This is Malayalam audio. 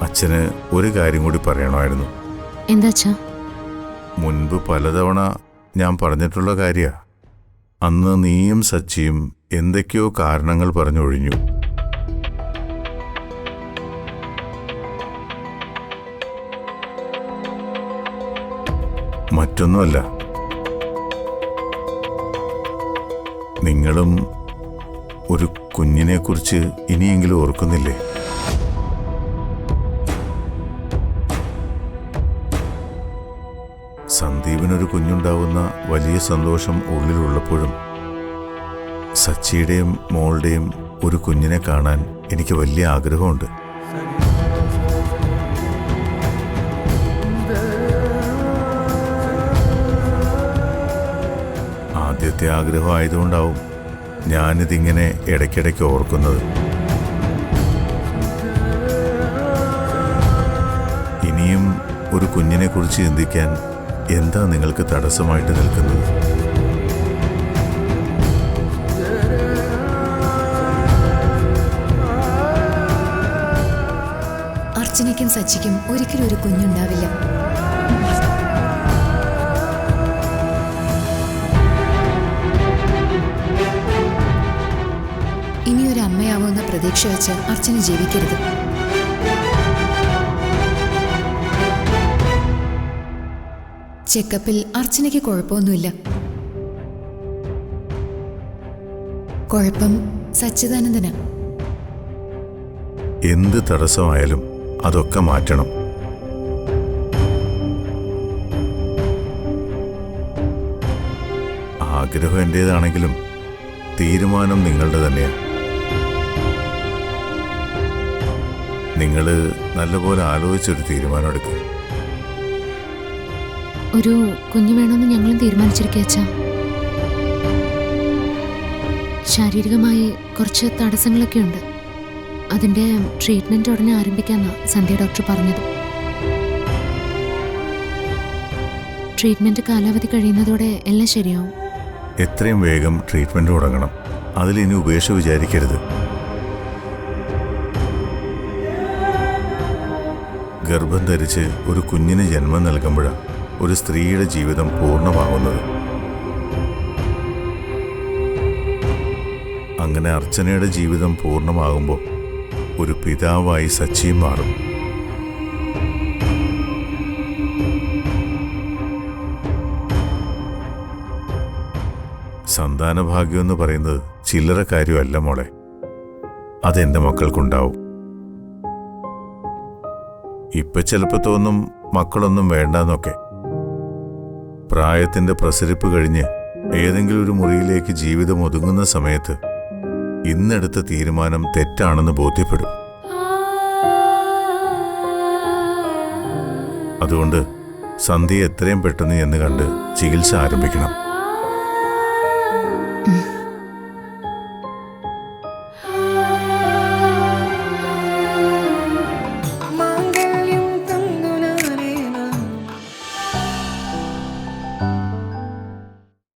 അച്ഛന് ഒരു കാര്യം കൂടി പറയണമായിരുന്നു. എന്താ? മുൻപ് പലതവണ ഞാൻ പറഞ്ഞിട്ടുള്ള കാര്യ. അന്ന് നീയും സച്ചിയും എന്തൊക്കെയോ കാരണങ്ങൾ പറഞ്ഞൊഴിഞ്ഞു. മറ്റൊന്നുമല്ല, നിങ്ങളും ഒരു കുഞ്ഞിനെക്കുറിച്ച് ഇനിയെങ്കിലും ഓർക്കുന്നില്ലേ? സന്ദീപിനൊരു കുഞ്ഞുണ്ടാവുന്ന വലിയ സന്തോഷം ഉള്ളിലുള്ളപ്പോഴും സച്ചിയുടെയും മോളുടെയും ഒരു കുഞ്ഞിനെ കാണാൻ എനിക്ക് വലിയ ആഗ്രഹമുണ്ട്. ആദ്യത്തെ ആഗ്രഹം ആയതുകൊണ്ടാവും ഞാനിതിങ്ങനെ ഇടയ്ക്കിടയ്ക്ക് ഓർക്കുന്നത്. ഇനിയും ഒരു കുഞ്ഞിനെക്കുറിച്ച് ചിന്തിക്കാൻ എന്താ നിങ്ങൾക്ക് തടസ്സമായിട്ട് നിൽക്കുന്നത്? അർച്ചനയ്ക്കും സച്ചിക്കും ഒരിക്കലും ഒരു കുഞ്ഞുണ്ടാവില്ല. ഇനിയൊരു അമ്മയാവുമെന്ന പ്രതീക്ഷ വെച്ച് അർച്ചന ജീവിക്കരുത്. ചെക്കപ്പിൽ അർച്ചനയ്ക്ക് കുഴപ്പമൊന്നുമില്ല. കുഴപ്പം സച്ചിദാനന്ദന. എന്ത് തടസ്സമായാലും അതൊക്കെ മാറ്റണം. ആഗ്രഹം എന്റേതാണെങ്കിലും തീരുമാനം നിങ്ങളുടെ തന്നെയാണ്. നിങ്ങൾ നല്ലപോലെ ആലോചിച്ചൊരു തീരുമാനം എടുക്കുക. ഒരു കുഞ്ഞു വേണമെന്ന് ഞങ്ങളും തീരുമാനിച്ചിരിക്കുക അച്ഛാ. ശാരീരികമായി കുറച്ച് തടസ്സങ്ങളൊക്കെ ഉണ്ട്. അതിൻ്റെ ട്രീറ്റ്മെൻറ്റ് ഉടനെ ആരംഭിക്കാമെന്നാണ് സന്ധ്യ ഡോക്ടർ പറഞ്ഞത്. ട്രീറ്റ്മെൻറ്റ് കാലാവധി കഴിയുന്നതോടെ എല്ലാം ശരിയാവും. എത്രയും വേഗം ട്രീറ്റ്മെൻറ്റ് തുടങ്ങണം. അതിലിനി ഉപേക്ഷ വിചാരിക്കരുത്. ഗർഭം ധരിച്ച് ഒരു കുഞ്ഞിന് ജന്മം നൽകുമ്പോഴാണ് ഒരു സ്ത്രീയുടെ ജീവിതം പൂർണ്ണമാകുന്നത്. അങ്ങനെ അർച്ചനയുടെ ജീവിതം പൂർണ്ണമാകുമ്പോൾ ഒരു പിതാവായി സച്ചിയും മാറും. സന്താനഭാഗ്യം എന്ന് പറയുന്നത് ചില്ലറ കാര്യമല്ല മോളെ. അതെന്റെ മക്കൾക്കുണ്ടാവും. ഇപ്പൊ ചിലപ്പോൾ തോന്നും മക്കളൊന്നും വേണ്ടെന്നൊക്കെ. പ്രായത്തിന്റെ പ്രസരിപ്പ് കഴിഞ്ഞ് ഏതെങ്കിലും ഒരു മുറിയിലേക്ക് ജീവിതം ഒതുങ്ങുന്ന സമയത്ത് ഇന്നെടുത്ത തീരുമാനം തെറ്റാണെന്ന് ബോധ്യപ്പെടും. അതുകൊണ്ട് സന്ധ്യ എത്രയും പെട്ടെന്ന് എന്ന് കണ്ട് ചികിത്സ ആരംഭിക്കണം.